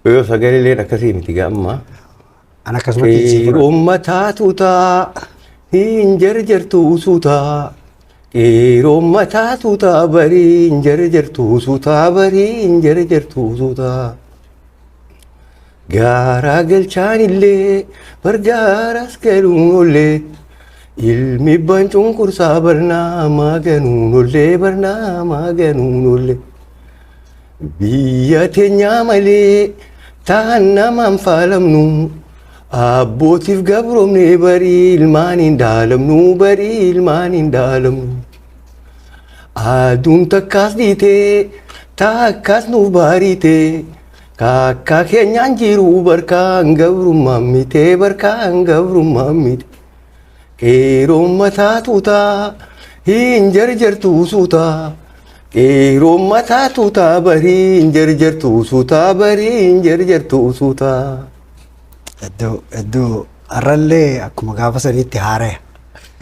Yoo sagalee akkasii miti gaamma. Ana akkasumatti Qeerroon mataa tuutaa hin jarjartuu suutaa. Qeerroon mataa tuutaa barii hin jarjartuu suutaa barii hin jarjartuu suutaa. Gaaraa galchaan illee bargaaras galuun ollee. Ilmi bancuun kursaa barnaamaa ganuun ollee barnaamaa ganuun ollee. Biyya teenyaa malee taan namaan faalamnu. Abbootiif gabroomne barii ilmaan hin daalamnu barii ilmaan hin daalamnu. Aduun takkaas dhiitee takkaas nuuf baariitee. Kakka keenyaan jiru barkaan gabrummaan mitee barkaan gabrummaan mitee. Qeerroon mataa tuutaa hin jarjartuu suutaa. Qeerroon mataa tuutaa barii hin jarjartuu suutaa barii hin jarjartuu suutaa. Iddoo har'allee akkuma gaafa saniitti haara'e.